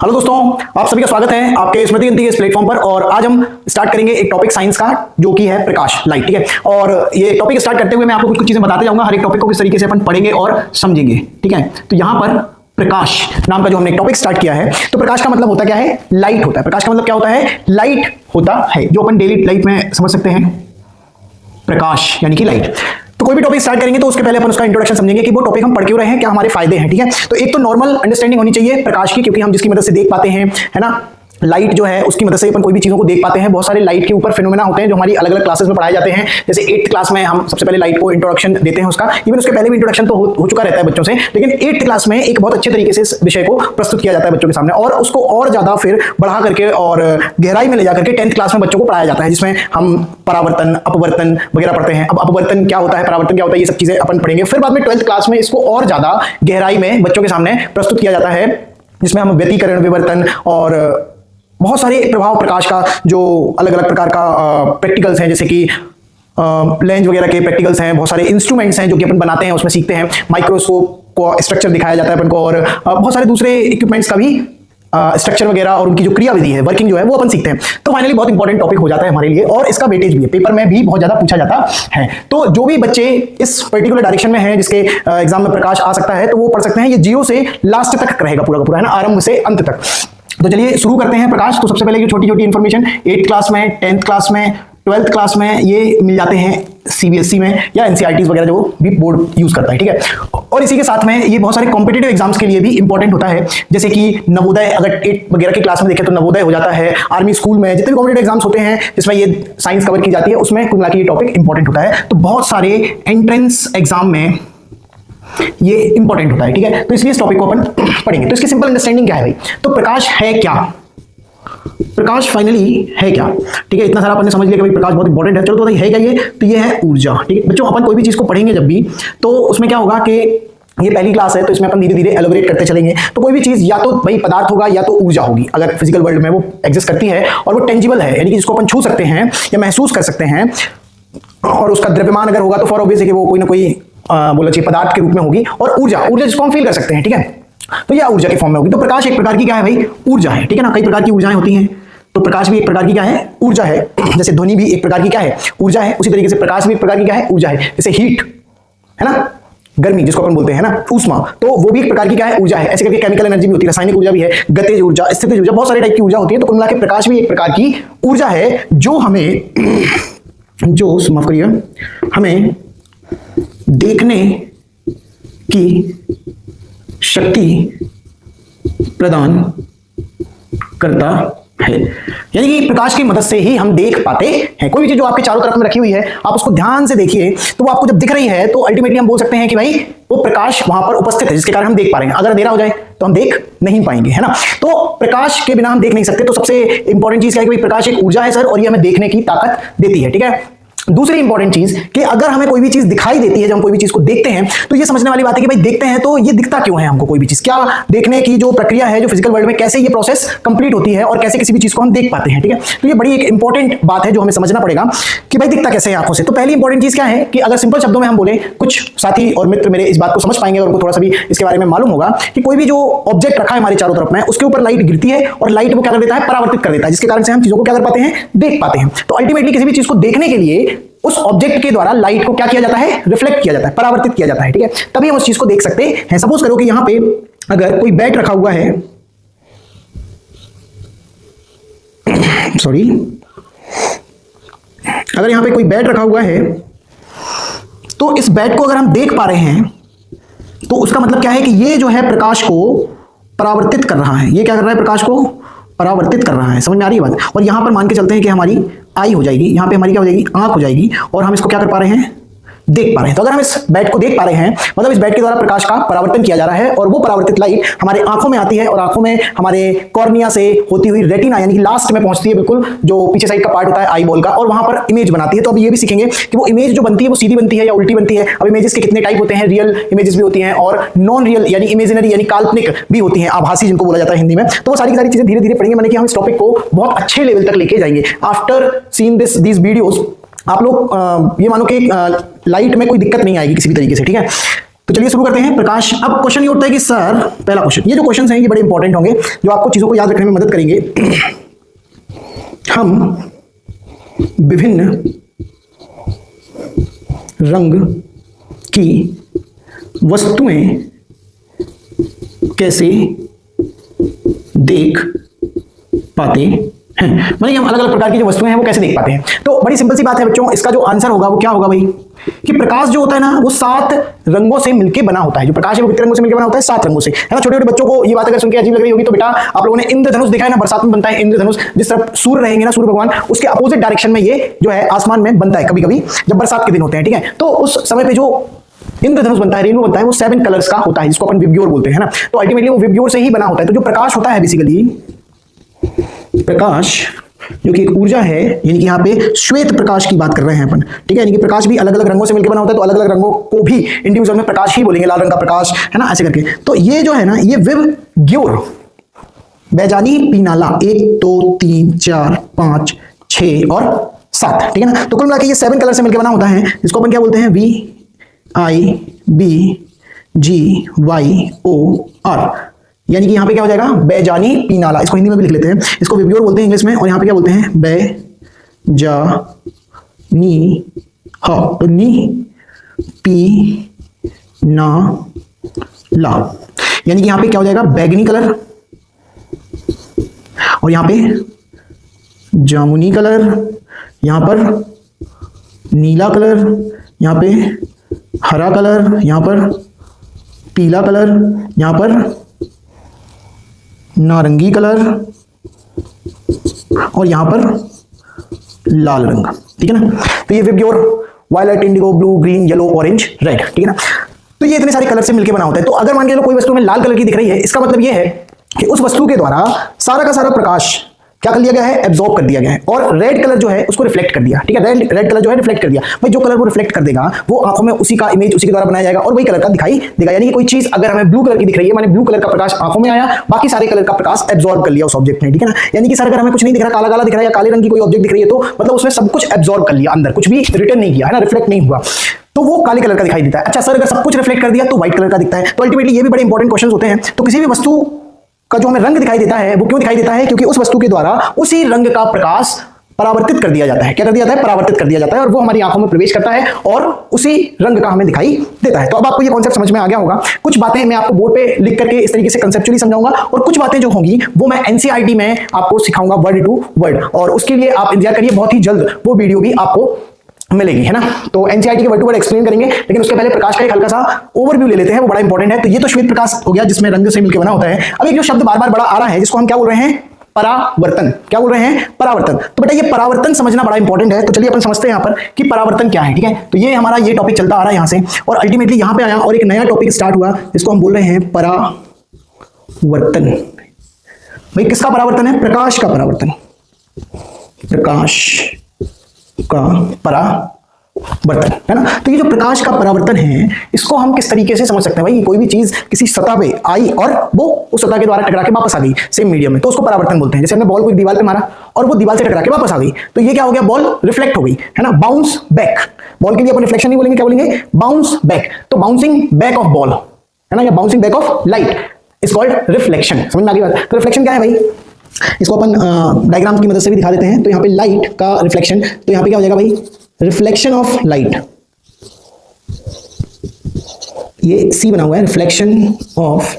Hello दोस्तों, आप सभी का स्वागत है आपके स्मृति गिनती के इस प्लेटफॉर्म पर। और आज हम स्टार्ट करेंगे एक टॉपिक साइंस का, जो कि है प्रकाश, लाइट। ठीक है, और ये टॉपिक स्टार्ट करते हुए मैं आपको कुछ चीजें बताते जाऊंगा। हर एक टॉपिक को किस तरीके से अपन पढ़ेंगे और समझेंगे। ठीक है, तो यहां पर प्रकाश नाम का जो हमने एक टॉपिक स्टार्ट किया है, तो प्रकाश का मतलब होता क्या है? लाइट होता है। प्रकाश का मतलब क्या होता है? लाइट होता है, जो अपन डेली लाइफ में समझ सकते हैं। प्रकाश यानी कि लाइट। तो कोई भी टॉपिक स्टार्ट करेंगे तो उसके पहले अपन उसका इंट्रोडक्शन समझेंगे कि वो टॉपिक हम पढ़ क्यों रहे हैं, क्या हमारे फायदे हैं। ठीक है, तो एक तो नॉर्मल अंडरस्टैंडिंग होनी चाहिए प्रकाश की, क्योंकि हम जिसकी मदद से देख पाते हैं, है ना, लाइट जो है उसकी मदद से अपन कोई भी चीजों को देख पाते हैं। बहुत सारे लाइट के ऊपर फिनोमेना होते हैं जो हमारी अलग अलग क्लासेस में पढ़ाए जाते हैं। जैसे 8th क्लास में हम सबसे पहले लाइट को इंट्रोडक्शन देते हैं उसका, इवन उसके पहले भी इंट्रोडक्शन तो हो चुका रहता है बच्चों से, लेकिन 8th क्लास में एक बहुत अच्छे तरीके से इस विषय को प्रस्तुत किया जाता है बच्चों के सामने, और उसको और ज्यादा फिर बढ़ा करके और गहराई में ले जाकर के 10th क्लास में बच्चों को पढ़ाया जाता है, जिसमें हम परावर्तन, अपवर्तन वगैरह पढ़ते हैं। अब अपवर्तन क्या होता है, परावर्तन क्या होता है, ये सब चीजें अपन पढ़ेंगे। फिर बाद में 12th क्लास में इसको और ज्यादा गहराई में बच्चों के सामने प्रस्तुत किया जाता है, जिसमें हम व्यतिकरण, विवर्तन और बहुत सारे प्रभाव प्रकाश का, जो अलग अलग प्रकार का प्रैक्टिकल्स हैं, जैसे कि लेंस वगैरह के प्रैक्टिकल्स हैं, बहुत सारे इंस्ट्रूमेंट्स हैं जो कि अपन बनाते हैं, उसमें सीखते हैं। माइक्रोस्कोप को स्ट्रक्चर दिखाया जाता है अपन को, और बहुत सारे दूसरे इक्विपमेंट्स का भी स्ट्रक्चर वगैरह और उनकी जो क्रियाविधि है, वर्किंग जो है, वो अपन सीखते हैं। तो फाइनली बहुत इंपॉर्टेंट टॉपिक हो जाता है हमारे लिए, और इसका वेटेज भी है, पेपर में भी बहुत ज्यादा पूछा जाता है। तो जो भी बच्चे इस पर्टिकुलर डायरेक्शन में हैं, जिसके एग्जाम में प्रकाश आ सकता है, तो वो पढ़ सकते हैं। ये 0 से लास्ट तक रहेगा पूरा का पूरा, है ना, आरंभ से अंत तक। तो चलिए शुरू करते हैं प्रकाश। तो सबसे पहले ये छोटी छोटी इंफॉर्मेशन 8th क्लास में, 10th क्लास में, 12th क्लास में ये मिल जाते हैं सीबीएसई में या एनसीईआरटी वगैरह जो भी बोर्ड यूज करता है। ठीक है, और इसी के साथ में ये बहुत सारे कॉम्पिटिटिव एग्जाम्स के लिए भी इंपॉर्टेंट होता है, जैसे कि नवोदय, अगर 8 वगैरह की क्लास में देखें तो नवोदय हो जाता है। आर्मी स्कूल में जितने भी कॉम्पिटिटिव एग्जाम्स होते हैं जिसमें ये साइंस कवर की जाती है, उसमें कुल मिलाकर ये टॉपिक इंपॉर्टेंट होता है। तो बहुत सारे एंट्रेंस एग्जाम में ये इंपॉर्टेंट होता है। ठीक है, तो इसलिए इस टॉपिक को अपन पढ़ेंगे। तो इसकी सिंपल अंडरस्टैंडिंग क्या है भाई? तो प्रकाश है क्या? प्रकाश फाइनली है क्या? ठीक है, इतना सारा अपन ने समझ लिया कि भाई प्रकाश बहुत इंपॉर्टेंट है। चलो तो भाई है क्या ये? तो ये है ऊर्जा। ठीक है बच्चों, अपन कोई भी चीज को पढ़ेंगे जब भी, तो उसमें क्या होगा कि ये पहली क्लास है, तो इसमें अपन धीरे धीरे एलोबरेट करते चलेंगे। तो कोई भी चीज या तो भाई पदार्थ होगा या तो ऊर्जा होगी, अगर फिजिकल वर्ल्ड में वो एग्जिस्ट करती है और वो टेंजिबल है, यानी कि जिसको अपन छू सकते हैं या महसूस कर सकते हैं, और उसका द्रव्यमान अगर होगा तो फॉर ऑब्वियस है कि वो कोई ना कोई बोला चाहिए पदार्थ के रूप में होगी। और ऊर्जा, ऊर्जा जिसको हम फील कर सकते हैं, ठीक है, तो यह ऊर्जा के फॉर्म में होगी। तो प्रकाश एक प्रकार की क्या है भाई? ऊर्जा है। ठीक है ना, कई प्रकार की ऊर्जाएं होती हैं, तो प्रकाश भी एक प्रकार की क्या है? ऊर्जा है। जैसे ध्वनि भी एक प्रकार की क्या है? ऊर्जा है। उसी तरीके से प्रकाश भी एक प्रकार की क्या है? ऊर्जा है। जैसे हीट है ना, गर्मी जिसको अपन बोलते हैं ना, ऊष्मा, तो वो भी एक प्रकार की क्या है? ऊर्जा है। ऐसे करके केमिकल एनर्जी भी होती है, रासायनिक ऊर्जा भी है, गतिज ऊर्जा, स्थितिज ऊर्जा, बहुत सारे टाइप की ऊर्जा होती है। तो कुल मिला के प्रकाश भी एक प्रकार की ऊर्जा है, जो हमें माफ करिए, हमें देखने की शक्ति प्रदान करता है। यानी कि प्रकाश की मदद से ही हम देख पाते हैं। कोई भी चीज जो आपके चारों तरफ में रखी हुई है, आप उसको ध्यान से देखिए, तो वो आपको जब दिख रही है तो अल्टीमेटली हम बोल सकते हैं कि भाई वो प्रकाश वहां पर उपस्थित है, जिसके कारण हम देख पा रहे हैं। अगर अंधेरा हो जाए तो हम देख नहीं पाएंगे, है ना। तो प्रकाश के बिना हम देख नहीं सकते। तो सबसे इंपॉर्टेंट चीज क्या है कि भाई प्रकाश एक ऊर्जा है सर, और ये हमें देखने की ताकत देती है। ठीक है, दूसरी इंपॉर्टेंट चीज कि अगर हमें कोई भी चीज दिखाई देती है, जब हम कोई भी चीज को देखते हैं, तो ये समझने वाली बात है कि भाई देखते हैं तो ये दिखता क्यों है हमको कोई भी चीज, क्या देखने की जो प्रक्रिया है, जो फिजिकल वर्ल्ड में कैसे ये प्रोसेस कंप्लीट होती है और कैसे किसी भी चीज को हम देख पाते हैं। ठीक है, तो ये बड़ी एक इंपॉर्टेंट बात है जो हमें समझना पड़ेगा कि भाई दिखता कैसे है आंखों से। तो पहली इंपॉर्टेंट चीज क्या है कि अगर सिंपल शब्दों में हम बोले, कुछ साथी और मित्र मेरे इस बात को समझ पाएंगे और उनको थोड़ा सा भी इसके बारे में मालूम होगा कि कोई भी जो ऑब्जेक्ट रखा है हमारे चारों तरफ में, उसके ऊपर लाइट गिरती है और लाइट वो क्या कर देता है? परावर्तित कर देता है, जिसके कारण से हम चीजों को क्या कर पाते हैं? देख पाते हैं। तो अल्टीमेटली किसी भी चीज को देखने के लिए उस ऑब्जेक्ट के द्वारा लाइट को क्या किया जाता है? रिफ्लेक्ट किया जाता है, परावर्तित किया जाता है। ठीक है, तभी हम उस चीज को देख सकते हैं। सपोज करो कि यहां पे अगर कोई बैट रखा हुआ है, सॉरी, अगर यहां पे कोई बैट रखा हुआ है, तो इस बैट को अगर हम देख पा रहे हैं, तो उसका मतलब क्या है कि ये जो है प्रकाश को परावर्तित कर रहा है। ये क्या कर रहा है? प्रकाश को परावर्तित कर रहा है। समझ में आ रही है बात? और यहां पर मान के चलते हैं कि हमारी आई हो जाएगी, यहां पे हमारी क्या हो जाएगी? आंख हो जाएगी, और हम इसको क्या कर पा रहे हैं? देख पा रहे हैं। तो अगर हम इस बैट को देख पा रहे हैं, मतलब इस बैट के द्वारा प्रकाश का परावर्तन किया जा रहा है, और वो परावर्तित लाइट हमारे आंखों में आती है, और आंखों में हमारे कॉर्निया से होती हुई रेटिना यानी कि लास्ट में पहुंचती है, बिल्कुल जो पीछे साइड का पार्ट होता है आई बॉल का, और वहां पर इमेज बनाती है। तो अब ये भी सीखेंगे कि वो इमेज जो बनती है वो सीधी बनती है या उल्टी बनती है। अब इमेजेस के कितने टाइप होते हैं? रियल इमेजेस भी होती हैं और नॉन रियल यानी इमेजिनरी यानी काल्पनिक भी होती हैं, आभासी जिनको बोला जाता है हिंदी में। तो वो सारी की सारी चीजें धीरे धीरे पढ़ेंगे, माने कि हम इस टॉपिक को बहुत अच्छे लेवल तक लेके जाएंगे। आफ्टर सीइंग दीस वीडियोस आप लोग ये मानो कि लाइट में कोई दिक्कत नहीं आएगी किसी भी तरीके से। ठीक है, तो चलिए शुरू करते हैं। प्रकाश, अब क्वेश्चन ये उठता है कि सर, पहला क्वेश्चन, ये जो क्वेश्चन हैं ये बड़े इंपॉर्टेंट होंगे जो आपको चीजों को याद रखने में मदद करेंगे। हम विभिन्न रंग की वस्तुएं कैसे देख पाते हैं, मतलब हम अलग अलग प्रकार की जो वस्तुएं हैं वो कैसे देख पाते हैं। तो बड़ी सिंपल सी बात है बच्चों, इसका जो आंसर होगा वो क्या होगा भाई, कि प्रकाश जो होता है ना वो 7 रंगों से मिलकर बना होता है। जो प्रकाश है वो कितने रंगों से मिलकर बना होता है, 7 रंगों से, है ना। छोटे छोटे बच्चों को ये बात अगर सुन के अजीब लग रही होगी तो बेटा आप लोगों ने इंद्रधनुष देखा है ना, बरसात में बनता है इंद्रधनुष, जिस तरफ सूर्य रहेंगे ना, सूर्य भगवान, उसके अपोजिट डायरेक्शन में ये जो है आसमान में बनता है कभी कभी जब बरसात के दिन होते हैं, ठीक है। तो उस समय पे जो इंद्रधनुष बनता है, रेनबो बनता है, वो 7 कलर्स का होता है जिसको अपन विब्ग्योर बोलते हैं ना। तो अल्टीमेटली वो विब्ग्योर से ही बना होता है। तो जो प्रकाश होता है बेसिकली, प्रकाश जो कि एक ऊर्जा है, यानी कि यहाँ पे श्वेत प्रकाश की बात कर रहे हैं अपन, ठीक है। यानी कि प्रकाश भी अलग अलग रंगों से मिलकर बना होता है, तो अलग अलग रंगों को भी इंडिविजुअल में प्रकाश ही बोलेंगे, लाल रंग का प्रकाश, है ना, ऐसे करके। तो ये जो है ना, ये विब्ग्योर, बैजानी पीनाला 1 2 3 4 5 6 और 7, ठीक है ना। तो कुल मिला के ये 7 कलर से मिलकर बना होता है, जिसको अपन क्या बोलते हैं, VIBGYOR, यानी कि यहां पे क्या हो जाएगा, बैजानी पीनाला। इसको हिंदी में भी लिख लेते हैं, इसको विब्ग्योर बोलते हैं इंग्लिश में, और यहां पे क्या बोलते हैं, बैजानी हा, तो नी पी ना ला, यानी कि यहां पे क्या हो जाएगा, बैगनी कलर, और यहां पे जामुनी कलर, यहां पर नीला कलर, यहां पे हरा कलर, यहां पर पीला कलर, यहां पर नारंगी कलर, और यहां पर लाल रंग, ठीक है ना। तो ये VIBGYOR violet, indigo, blue, green, yellow, orange, red, ठीक है ना। तो ये इतने सारे कलर से मिलकर बना होता है। तो अगर मान के चलो कोई वस्तु में लाल कलर की दिख रही है, इसका मतलब ये है कि उस वस्तु के द्वारा सारा का सारा प्रकाश क्या कर लिया गया है, एब्जॉर्ब कर दिया गया है, और रेड कलर जो है उसको रिफ्लेक्ट कर दिया, ठीक है। रेड कलर जो है रिफ्लेक्ट कर दिया भाई, जो कलर वो रिफ्लेक्ट कर देगा वो आंखों में उसी का इमेज उसी के द्वारा बनाया जाएगा और वही कलर का दिखाई देगा। यानी कि कोई चीज अगर हमें ब्लू कलर की दिख रही है, माने ब्लू कलर का प्रकाश आंखों में आया, बाकी सारे कलर का प्रकाश एब्जॉर्ब कर लिया उस ऑब्जेक्ट ने, ठीक है ना। यानी कि सर अगर हमें कुछ नहीं दिख रहा, काला काला दिख रहा है या काले रंग की कोई ऑब्जेक्ट दिख रही है, तो मतलब उसमें सब कुछ एब्जॉर्ब कर लिया, अंदर कुछ भी रिटर्न नहीं किया, है ना, रिफ्लेक्ट नहीं हुआ, तो वो काले कलर का दिखाई देता है। अच्छा सर, अगर सब कुछ रिफ्लेक्ट कर दिया तो व्हाइट कलर का दिखता है। तो अल्टीमेटली ये भी बड़े इंपॉर्टेंट क्वेश्चन होते हैं। तो किसी भी वस्तु का जो हमें रंग दिखाई देता है वो क्यों दिखाई देता है, क्योंकि उस वस्तु के द्वारा उसी रंग का प्रकाश परावर्तित कर दिया जाता है। क्या कर दिया जाता है, परावर्तित कर दिया जाता है, और वो हमारी आंखों में प्रवेश करता है और उसी रंग का हमें दिखाई देता है। तो अब आपको ये कॉन्सेप्ट समझ में आ गया होगा। कुछ बातें मैं आपको बोर्ड पे लिख करके इस तरीके से कंसेप्चुअली समझाऊंगा, और कुछ बातें जो होंगी वो मैं एनसीईआरटी में आपको सिखाऊंगा वर्ड टू वर्ड, और उसके लिए आप इंतजार करिए, बहुत ही जल्द वो वीडियो भी आपको मिलेगी, है ना। तो एनसीईआरटी के वर्ड टू वर्ड एक्सप्लेन करेंगे, लेकिन उसके पहले प्रकाश का एक हल्का सा ओवरव्यू ले लेते हैं, वो बड़ा इंपॉर्टेंट है। तो ये तो श्वेत प्रकाश हो गया जिसमें रंग से मिलकर बना होता है। अब एक जो शब्द बार बार बड़ा आ रहा है जिसको हम क्या बोल रहे हैं, परावर्तन। क्या बोल रहे हैं, परावर्तन। तो बेटा ये परावर्तन समझना बड़ा इंपॉर्टेंट है। तो चलिए अपन समझते हैं यहाँ पर कि परावर्तन क्या है, ठीक है। तो ये हमारा ये टॉपिक चलता आ रहा है यहाँ से, और अल्टीमेटली यहाँ पे आया और एक नया टॉपिक स्टार्ट हुआ जिसको हम बोल रहे हैं परावर्तन। भाई किसका परावर्तन है, प्रकाश का परावर्तन, प्रकाश का परावर्तन, है ना। तो ये जो प्रकाश का परावर्तन है इसको हम किस तरीके से समझ सकते हैं, भाई कोई भी चीज किसी सतह पे आई और वो उस सतह के द्वारा टकरा के वापस आ गई सेम मीडियम में, तो उसको परावर्तन बोलते हैं। जैसे हमने बॉल कोई दीवार पे मारा और वो दीवार से टकरा के वापस आ गई, तो ये क्या हो गया, बॉल रिफ्लेक्ट हो गई, है ना, बाउंस बैक। बॉल के लिए अपन रिफ्लेक्शन नहीं बोलेंगे, क्या बोलेंगे, बाउंस बैक। तो बाउंसिंग बैक ऑफ बॉल, है ना, या bouncing back of light is called reflection. समझ में आ गई बात। तो रिफ्लेक्शन क्या है भाई, इसको अपन डायग्राम की मदद से भी दिखा देते हैं। तो यहाँ पे लाइट का रिफ्लेक्शन, तो यहाँ पे क्या हो जाएगा भाई, रिफ्लेक्शन ऑफ लाइट, ये सी बना हुआ है, रिफ्लेक्शन ऑफ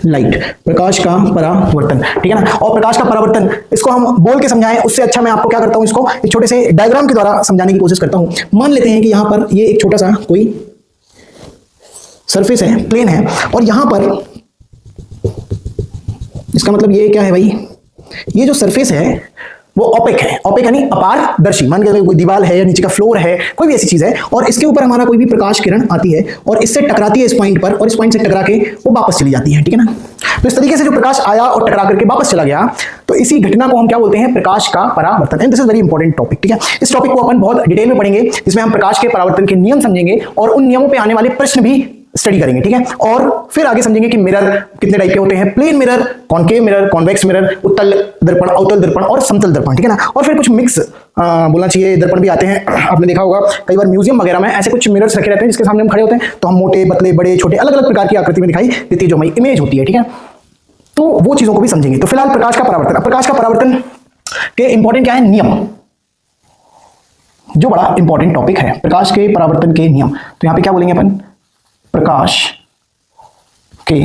लाइट, प्रकाश का परावर्तन, ठीक है ना। और प्रकाश का परावर्तन इसको हम बोल के समझाएं उससे अच्छा मैं आपको क्या करता हूं, इसको एक छोटे से डायग्राम के द्वारा समझाने की कोशिश करता हूं। मान लेते हैं कि यहां पर ये एक छोटा सा कोई सरफेस है, प्लेन है, और यहां पर इसका मतलब ये क्या है भाई, ये जो सरफेस है वो ओपेक है। ओपेक यानी अपारदर्शी। मान के कोई दीवार है या नीचे का फ्लोर है, कोई भी ऐसी चीज है, और इसके ऊपर हमारा कोई भी प्रकाश किरण आती है और इससे टकराती है इस पॉइंट पर, और इस पॉइंट से टकरा के वो वापस चली जाती है, ठीक है ना। तो इस तरीके से जो प्रकाश आया और टकरा करके वापस चला गया, तो इसी घटना को हम क्या बोलते हैं, प्रकाश का परावर्तन। And this is very important topic, ठीक है। इस टॉपिक को अपन बहुत डिटेल में पढ़ेंगे, जिसमें हम प्रकाश के परावर्तन के नियम समझेंगे और उन नियमों पर आने वाले प्रश्न भी स्टडी करेंगे, ठीक है। और फिर आगे समझेंगे कि मिरर कितने टाइप के होते हैं, plane mirror, concave mirror, convex mirror, उत्तल दर्पण, अवतल दर्पण और समतल दर्पण, ठीक है ना। और फिर कुछ मिक्स बोलना चाहिए दर्पण भी आते हैं। आपने देखा होगा कई बार म्यूजियम वगैरह में ऐसे कुछ मिरर्स रखे रहते हैं जिसके सामने हम खड़े होते हैं तो हम मोटे, पतले, बड़े, छोटे, अलग अलग प्रकार की आकृति में दिखाई देती है जो हमारी इमेज होती है, ठीक है। तो वो चीजों को भी समझेंगे। तो फिलहाल प्रकाश का परावर्तन। अब प्रकाश का परावर्तन के इंपॉर्टेंट क्या है, नियम, जो बड़ा इंपॉर्टेंट टॉपिक है, प्रकाश के परावर्तन के नियम। तो यहां पे क्या बोलेंगे अपन, प्रकाश के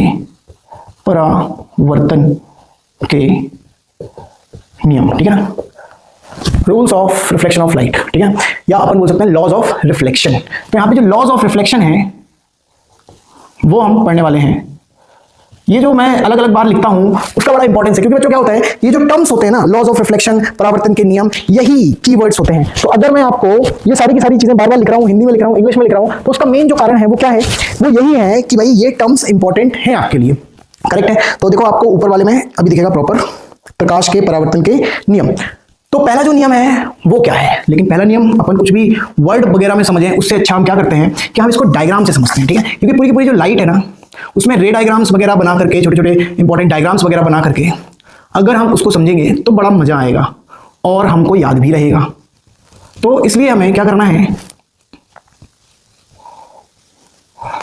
परावर्तन के नियम, ठीक है ना, rules of reflection of light, ठीक है, या अपन बोल सकते हैं लॉज ऑफ रिफ्लेक्शन। तो यहां पे जो लॉज ऑफ रिफ्लेक्शन है वो हम पढ़ने वाले हैं। ये जो मैं अलग अलग बार लिखता हूं उसका बड़ा इंपॉर्टेंस है, क्योंकि बच्चों क्या होता है, ये जो टर्म्स होते हैं ना, लॉज ऑफ रिफ्लेक्शन, परावर्तन के नियम, यही कीवर्ड्स होते हैं। तो अगर मैं आपको ये सारी की सारी चीजें बार बार लिख रहा हूं, हिंदी में लिख रहा हूं, इंग्लिश में लिख रहा हूं, तो उसका मेन जो कारण है वो क्या है, वो यही है कि भाई ये टर्म्स इंपॉर्टेंट है आपके लिए, करेक्ट है। तो देखो आपको ऊपर वाले में अभी दिखेगा प्रॉपर प्रकाश के परावर्तन के नियम। तो पहला जो नियम है वो क्या है, लेकिन पहला नियम अपन कुछ भी वर्ड वगैरह में समझें उससे अच्छा हम क्या करते हैं कि हम इसको डायग्राम से समझते हैं, ठीक है। क्योंकि पूरी की पूरी जो लाइट है ना उसमें रे डायग्राम्स वगैरह बना करके, छोटे छोटे इंपॉर्टेंट डायग्राम्स वगैरह बना करके अगर हम उसको समझेंगे तो बड़ा मजा आएगा और हमको याद भी रहेगा। तो इसलिए हमें क्या करना है,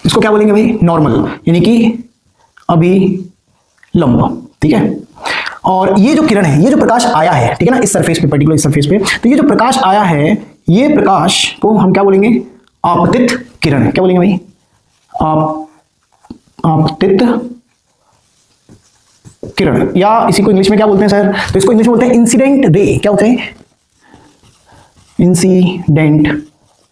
इसको क्या बोलेंगे भाई, नॉर्मल, यानी कि अभिलंब, ठीक है। और ये जो किरण है, ये जो प्रकाश आया है, ठीक है ना, इस सरफेस पे, पर्टिकुलर इस सरफेस पे, तो ये जो प्रकाश आया है, ये प्रकाश को हम क्या बोलेंगे, आपतित किरण। क्या बोलेंगे भाई, आपतित किरण, या इसी को इंग्लिश में क्या बोलते हैं सर, तो इसको इंग्लिश में बोलते हैं इंसिडेंट रे। क्या होते हैं, incident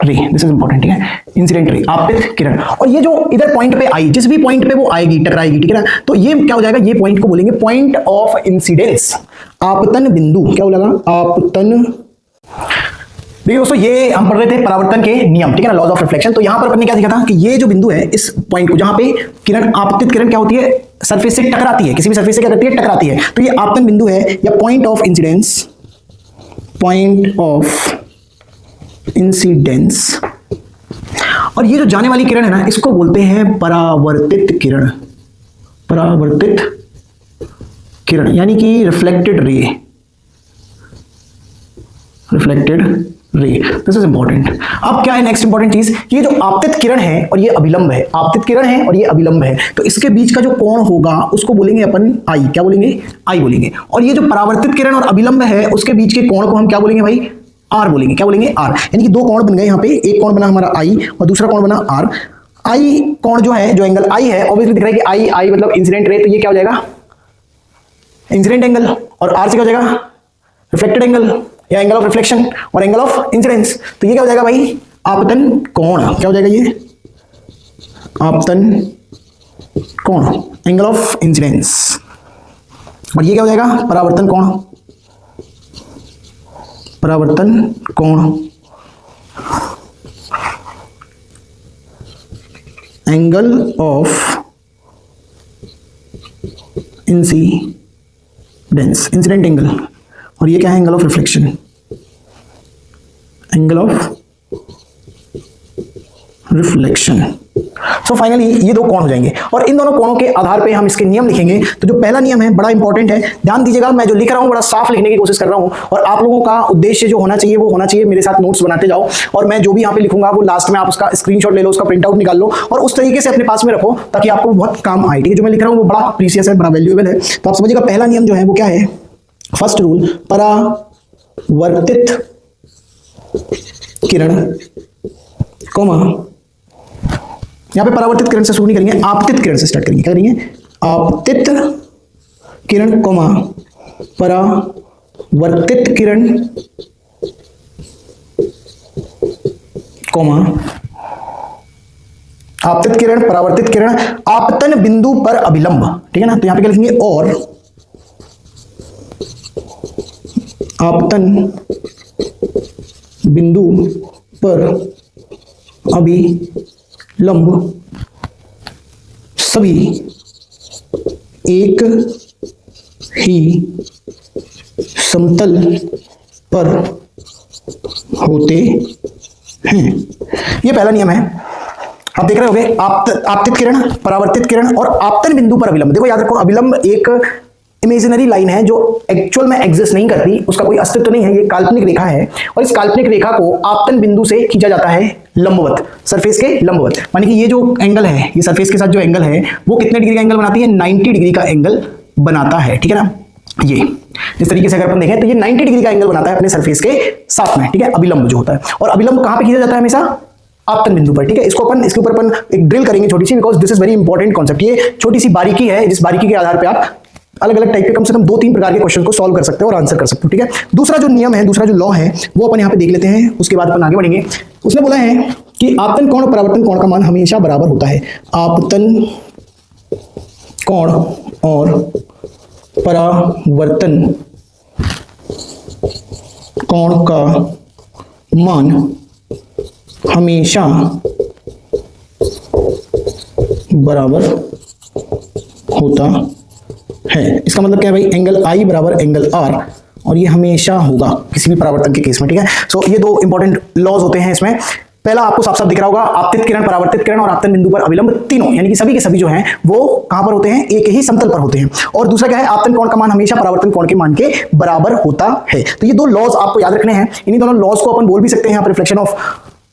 ray, this is important, ठीक है, इंसिडेंट रे, आपतित किरण। और ये जो इधर पॉइंट पे आई, जिस भी पॉइंट पे वो आएगी, टकराएगी, ठीक है ना, तो ये क्या हो जाएगा, ये पॉइंट को बोलेंगे पॉइंट ऑफ इंसिडेंस, आपतन बिंदु। क्या बोलेगा, आपतन। देखिए दोस्तों, ये हम पढ़ रहे थे परावर्तन के नियम, ठीक है ना, लॉज ऑफ रिफ्लेक्शन। तो यहां पर अपन ने क्या सीखा था कि ये जो बिंदु है, इस पॉइंट को, जहां पे किरण, आपतित किरण क्या होती है, सरफेस से टकराती है, किसी भी सरफेस से क्या करती है, टकराती है, तो ये आपतन बिंदु है या point of incidence, point of incidence. और ये जो जाने वाली किरण है ना, इसको बोलते हैं परावर्तित किरण, परावर्तित किरण, यानी कि रिफ्लेक्टेड रे, रिफ्लेक्टेड रे, दिस इज इंपॉर्टेंट। अब क्या है नेक्स्ट इंपॉर्टेंट चीज, ये जो आपतित किरण है और ये अभिलंब है, आपतित किरण है और ये अभिलंब है, तो इसके बीच का जो कोण होगा उसको बोलेंगे अपन आई। क्या बोलेंगे, आई बोलेंगे। और ये जो परावर्तित किरण और अभिलंब है उसके बीच के कोण को हम क्या बोलेंगे भाई, आर बोलेंगे। क्या बोलेंगे, आर, यानी कि दो कोण बन गए यहाँ पे, एक कोण बना हमारा आई और दूसरा कोण बना आर। आई कोण जो है, जो एंगल आई है, ऑब्वियसली दिख रहा है कि आई आई मतलब इंसिडेंट रे, तो ये क्या हो जाएगा, इंसिडेंट एंगल, और आर से क्या हो जाएगा, रिफ्लेक्टेड एंगल या एंगल ऑफ रिफ्लेक्शन और एंगल ऑफ इंसिडेंस। तो ये क्या हो जाएगा भाई, आपतन कोण। क्या हो जाएगा ये, आपतन कोण, एंगल ऑफ इंसिडेंस। और ये क्या हो जाएगा, परावर्तन कोण, परावर्तन कोण, angle of incidence, incident angle. और ये क्या है, angle of reflection, angle of reflection. So finally ये दो कोण हो जाएंगे और इन दोनों कोणों के आधार पे हम इसके नियम लिखेंगे। तो जो पहला नियम है बड़ा इंपॉर्टेंट है, ध्यान दीजिएगा, मैं जो लिख रहा हूं बड़ा साफ लिखने की कोशिश कर रहा हूं और आप लोगों का उद्देश्य जो होना चाहिए वो होना चाहिए मेरे साथ नोट्स बनाते जाओ, और मैं जो भी यहाँ पे लिखूंगा वो लास्ट में आप उसका स्क्रीनशॉट ले लो, उसका प्रिंट आउट निकाल लो और उस तरीके से अपने पास में रखो ताकि आपको बहुत काम आए, ठीक है। जो मैं लिख रहा हूँ वो बड़ा प्रीशियस है, बड़ा वैल्यूएबल है। तो आप समझिएगा पहला नियम जो है वो क्या है, फर्स्ट रूल, परावर्तित किरण, कोमा, यहां पे परावर्तित किरण से शुरू नहीं करेंगे, आपतित किरण से स्टार्ट करेंगे। क्या करेंगे, आपतित किरण, कोमा, परावर्तित किरण, कोमा, आपतित किरण, परावर्तित किरण, आपतन बिंदु पर अभिलंब, ठीक है ना। तो यहां पे क्या लिखेंगे, और आपतन बिंदु पर अभिलंब सभी एक ही समतल पर होते हैं। ये पहला नियम है। आप देख रहे होगे आपतित किरण, परावर्तित किरण और आपतन बिंदु पर अभिलंब। देखो याद रखो, अभिलंब एक इमेजिनरी लाइन है जो एक्चुअल में एग्जिस्ट नहीं करती, उसका कोई अस्तित्व नहीं है, ये काल्पनिक रेखा है और इस काल्पनिक रेखा को आपतन बिंदु से खींचा जाता है लंबवत, सरफेस के लंबवत। माने कि ये जो एंगल है, ये सरफेस के साथ जो एंगल है वो कितने डिग्री का एंगल बनाती है? 90 डिग्री का एंगल बनाता है, ठीक है ना। ये इस तरीके से अगर अपन देखें तो ये 90 डिग्री का एंगल बनाता है अपने सरफेस के साथ में, ठीक है, अभिलंब जो होता है। और अभिलंब कहां पे खींचा जाता है? हमेशा आपतन बिंदु पर, ठीक है। इसको अपन इसके ऊपर अपन एक ड्रिल करेंगे छोटी सी, because this is very important concept. ये छोटी सी बारीकी है जिस बारीकी के आधार पर आप अलग अलग टाइप के कम से कम 2-3 प्रकार के क्वेश्चन को सॉल्व कर सकते हो और आंसर कर सकते हो, ठीक है। दूसरा जो नियम है, दूसरा जो लॉ है वो अपन यहाँ पे देख लेते हैं, उसके बाद अपन आगे बढ़ेंगे। उसने बोला है कि आपतन कोण और परावर्तन कोण का मान हमेशा बराबर होता है। आपतन कोण और परावर्तन कोण का मान हमेशा बराबर होता है। इसका मतलब क्या है भाई? एंगल आई बराबर एंगल आर, और ये हमेशा होगा किसी भी परावर्तन के केस में, ठीक है। सो ये दो इंपॉर्टेंट लॉज होते हैं इसमें। पहला आपको साफ साफ दिख रहा होगा, आपतित किरण, परावर्तित किरण और आपतन बिंदु पर अभिलंब तीनों यानी कि सभी के सभी जो हैं वो कहां पर होते हैं? एक ही समतल पर होते हैं। और दूसरा क्या है? आपतन कोण का मान हमेशा परावर्तन कोण के मान के बराबर होता है। तो ये दो लॉज आपको याद रखने हैं। इन्हीं दोनों लॉज को अपन बोल भी सकते हैं, यहाँ पर रिफ्लेक्शन ऑफ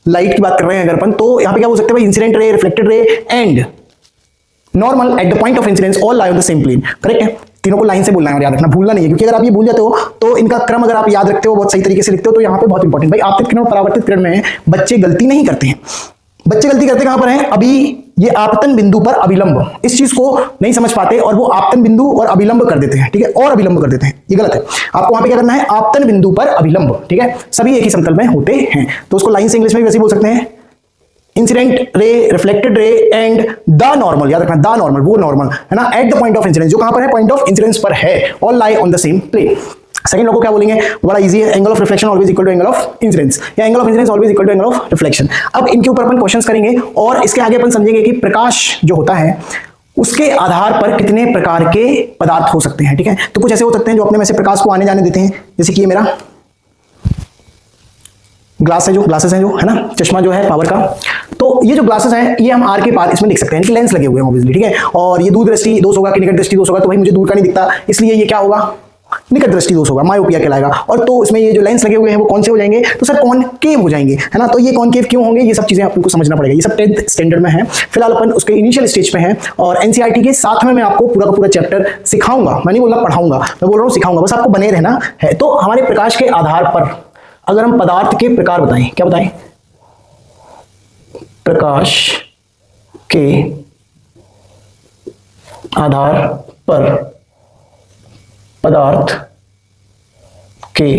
लाइट की बात कर रहे हैं अगर अपन, तो यहाँ पे क्या बोल सकते हैं भाई? Incident ray, reflected ray and normal at the point of incidence all lie on the same plane. Correct है? तीनों को लाइन से बोलना है और याद रखना, भूलना नहीं है, क्योंकि अगर आप ये भूल जाते हो तो इनका क्रम अगर आप याद रखते हो, बहुत सही तरीके से लिखते हो, तो यहाँ पे बहुत इंपॉर्टेंट भाई। आपतित किरण और परावर्तित किरण में बच्चे गलती नहीं करते हैं। बच्चे गलती करते कहां पर हैं? अभी ये आपतन बिंदु पर अभिलंब, इस चीज को नहीं समझ पाते और वो आपतन बिंदु और अभिलंब कर देते हैं, ठीक है, और अभिलंब कर देते हैं। ये गलत है। आपको वहां पे क्या करना है? आपतन बिंदु पर अभिलंब, ठीक है, सभी एक ही समतल में होते हैं। तो उसको लाइन से इंग्लिश में भी वैसे बोल सकते हैं, incident ray, reflected ray and the normal. याद रखना, द नॉर्मल, वो नॉर्मल है ना, at the point of incidence, जो कहां पर है? पॉइंट ऑफ इंसिडेंस पर है, all lie on the same plane. Second लोग को क्या बोलेंगे? बड़ा इजी है, angle of reflection always equal to angle of incidence, या angle of incidence always equal to angle of reflection. अब इनके ऊपर अपन क्वेश्चंस करेंगे और इसके आगे अपन समझेंगे कि प्रकाश जो होता है उसके आधार पर कितने प्रकार के पदार्थ हो सकते हैं, ठीक है। तो कुछ ऐसे हो सकते हैं जो अपने में से प्रकाश को आने जाने देते हैं, जैसे कि ये मेरा ग्लास है, जो ग्लासेस है, जो है ना, चश्मा जो है पावर का, तो ये जो ग्लासेस है ये हम आर के पार इसमें लिख सकते हैं कि लेंस लगे हुए हैं ऑब्वियसली, ठीक है। और ये दूर दृष्टि दोष होगा कि निकट दृष्टि दोष होगा, तो भाई मुझे दूर का नहीं दिखता, इसलिए ये क्या होगा? निकट दृष्टि दोष होगा, मायोपिया कहलाएगा। और तो इसमें ये जो लेंस लगे हुए हैं वो कौन से हो जाएंगे? तो सर कॉनकेव हो जाएंगे, है ना। तो ये कॉनकेव क्यों होंगे? ये सब चीजें आपको समझना पड़ेगा। ये सब 10th स्टैंडर्ड में है, फिलहाल अपन उसके इनिशियल स्टेज पे हैं। और एनसीईआरटी के साथ में मैं आपको पूरा का पूरा चैप्टर सिखाऊंगा, मैं नहीं बोल रहा पढ़ाऊंगा, मैं बोल रहा हूँ सिखाऊंगा, बस आपको बने रहना है। तो हमारे प्रकाश के आधार पर अगर हम पदार्थ के प्रकार बताएं, क्या बताएं? प्रकाश के आधार पर पदार्थ के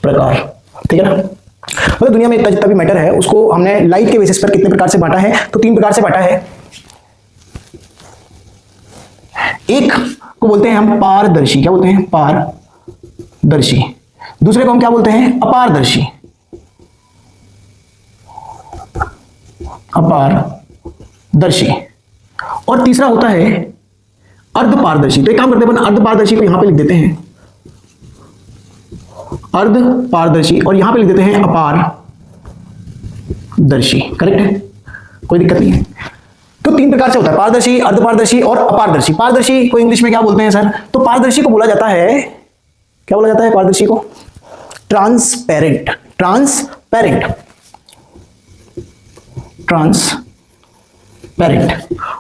प्रकार, ठीक है ना। मतलब दुनिया में इतना जितना भी मैटर है उसको हमने लाइट के बेसिस पर कितने प्रकार से बांटा है? तो 3 प्रकार से बांटा है। एक को बोलते हैं हम पारदर्शी, क्या बोलते हैं? पारदर्शी। दूसरे को हम क्या बोलते हैं? अपारदर्शी, अपारदर्शी। और तीसरा होता है अर्धपारदर्शी। तो एक काम करते हैं अपन अर्धपारदर्शी को यहां पे लिख देते हैं अर्धपारदर्शी, और यहां पे लिख देते हैं अपारदर्शी। करेक्ट है, कोई दिक्कत नहीं है। तो 3 प्रकार से होता है, पारदर्शी, अर्धपारदर्शी और अपारदर्शी। पारदर्शी को इंग्लिश में क्या बोलते हैं सर? तो पारदर्शी को बोला जाता है, क्या बोला जाता है पारदर्शी को? ट्रांसपेरेंट। Transparent, transparent.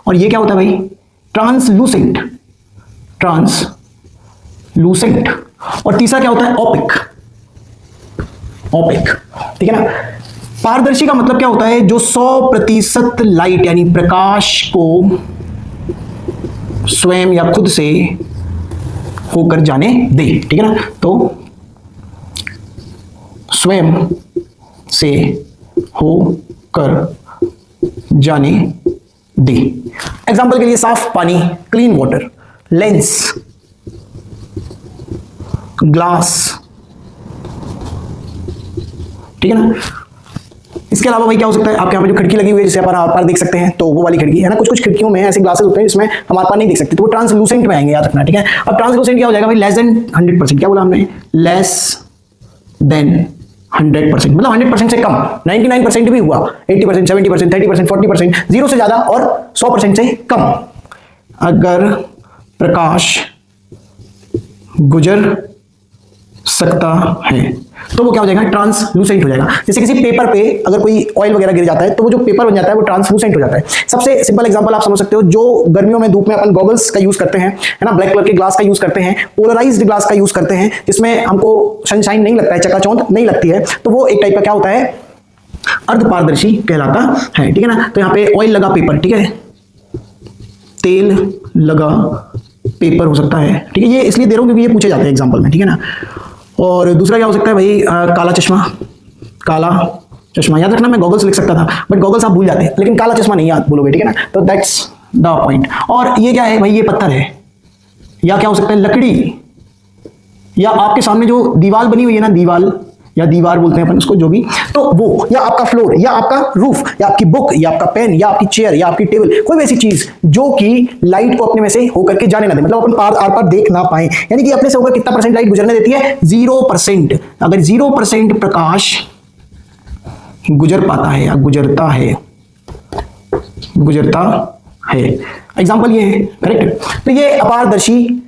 और ये क्या होता है भाई? ट्रांसलूसेंट। ट्रांसलूसेंट। और तीसरा क्या होता है? ओपेक। ओपेक, ठीक है ना। पारदर्शी का मतलब क्या होता है? जो 100% लाइट यानी प्रकाश को स्वयं या खुद से होकर जाने दे, ठीक है ना। तो स्वयं से होकर जाने दे। एग्जाम्पल के लिए साफ पानी, क्लीन वाटर, लेंस, ग्लास, ठीक है ना। इसके अलावा भाई क्या हो सकता है? आपके यहाँ पे जो खिड़की लगी हुई है जिसे आप पार देख सकते हैं, तो वो वाली खिड़की है ना। कुछ कुछ खिड़कियों में ऐसे ग्लासेस होते हैं जिसमें हम पार नहीं देख सकते, तो वो ट्रांसलूसेंट में आएंगे, याद रखना, ठीक है। अब ट्रांसलूसेंट क्या हो जाएगा भाई? Less than 100%। क्या बोला हमने? लेस देन 100%, मतलब 100% से कम, 99% भी हुआ, 80%, 70%, 30%, 40%, 0 से ज्यादा और 100% से कम। अगर प्रकाश गुजर सकता है तो वो क्या हो जाएगा, ट्रांसलूसेंट हो जाएगा। जैसे किसी पेपर पे अगर कोई ऑयल वगैरह गिर जाता है तो वो जो पेपर बन जाता है वो ट्रांसलूसेंट हो जाता है। सबसे सिंपल एग्जांपल आप समझ सकते हो, जो गर्मियों में धूप में अपन गॉगल्स का यूज करते हैं, है ना, ब्लैक कलर के ग्लास का यूज करते हैं, पोलराइज्ड ग्लास का यूज करते हैं, जिसमें हमको सनशाइन नहीं लगता है, चकाचौंध नहीं लगती है, तो वो एक टाइप का क्या होता है, अर्धपारदर्शी कहलाता है, ठीक है ना। तो यहाँ पे ऑयल लगा पेपर, ठीक है, तेल लगा पेपर हो सकता है, ठीक है, ये इसलिए दे रहा हूं क्योंकि ये पूछे जाते हैं एग्जांपल में, ठीक है ना। और दूसरा क्या हो सकता है भाई, काला चश्मा, काला चश्मा याद रखना, मैं गॉगल्स लिख सकता था बट गॉगल्स आप भूल जाते हैं, लेकिन काला चश्मा नहीं याद बोलोगे, ठीक है ना। तो दैट्स द पॉइंट। और ये क्या है भाई, ये पत्थर है, या क्या हो सकता है, लकड़ी, या आपके सामने जो दीवार बनी हुई है ना, दीवार या दीवार बोलते हैं अपन उसको, जो भी, तो वो, या आपका फ्लोर, या आपका रूफ, या आपकी बुक, या आपका पेन, या आपकी चेयर, या आपकी टेबल, कोई भी ऐसी चीज जो कि लाइट को अपने में से होकर के जाने ना दे, मतलब अपन आर पार देख ना पाए, यानी कि अपने से होकर कितना परसेंट लाइट गुजरने देती है, 0%। अगर 0% प्रकाश गुजर पाता है या गुजरता है एग्जाम्पल ये है, करेक्ट। तो ये अपारदर्शी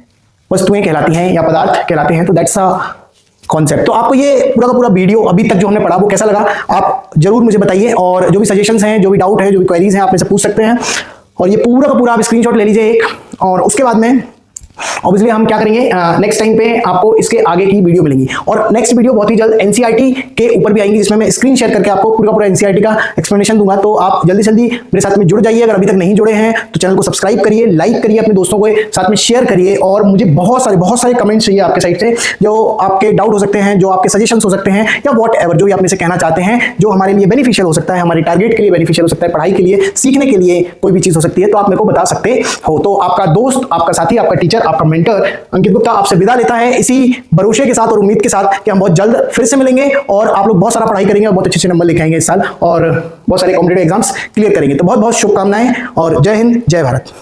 वस्तुएं कहलाती हैं या पदार्थ कहलाते हैं। तो दैट्स अ कॉन्सेप्ट। तो आपको ये पूरा का पूरा वीडियो अभी तक जो हमने पढ़ा वो कैसा लगा आप जरूर मुझे बताइए, और जो भी सजेशंस हैं, जो भी डाउट है, जो भी क्वेरीज हैं, आप मेरे से पूछ सकते हैं। और ये पूरा का पूरा आप स्क्रीनशॉट ले लीजिए एक, और उसके बाद में ऑब्वियसली हम क्या करेंगे, नेक्स्ट टाइम पे आपको इसके आगे की वीडियो मिलेंगी, और नेक्स्ट वीडियो बहुत ही जल्द एनसीईआरटी के ऊपर भी आएंगी, जिसमें मैं स्क्रीन शेयर करके आपको पूरा एनसीईआरटी का एक्सप्लेनेशन दूंगा। तो आप जल्दी जल्दी मेरे साथ में जुड़ जाइए। अगर अभी तक नहीं जुड़े हैं तो चैनल को सब्सक्राइब करिए, लाइक करिए, अपने दोस्तों को साथ में शेयर करिए। और मुझे बहुत सारे कमेंट्स चाहिए आपके साइड से, जो आपके डाउट हो सकते हैं, जो आपके सजेशंस हो सकते हैं, या वॉट एवर जो भी आप में से कहना चाहते हैं, जो हमारे लिए बेनिफिशियल हो सकता है, हमारे टारगेट के लिए बेनिफिशियल हो सकता है, पढ़ाई के लिए, सीखने के लिए कोई भी चीज हो सकती है, तो आप मेरे को बता सकते हो। तो आपका दोस्त, आपका साथी, आपका टीचर, आपका मेंटर अंकित गुप्ता आपसे विदा लेता है, इसी भरोसे के साथ और उम्मीद के साथ कि हम बहुत जल्द फिर से मिलेंगे, और आप लोग बहुत सारा पढ़ाई करेंगे और बहुत अच्छे नंबर लेके आएंगे इस साल, और बहुत सारे कॉम्पिटिटिव एग्जाम्स क्लियर करेंगे। तो बहुत बहुत शुभकामनाएं, और जय हिंद, जय भारत।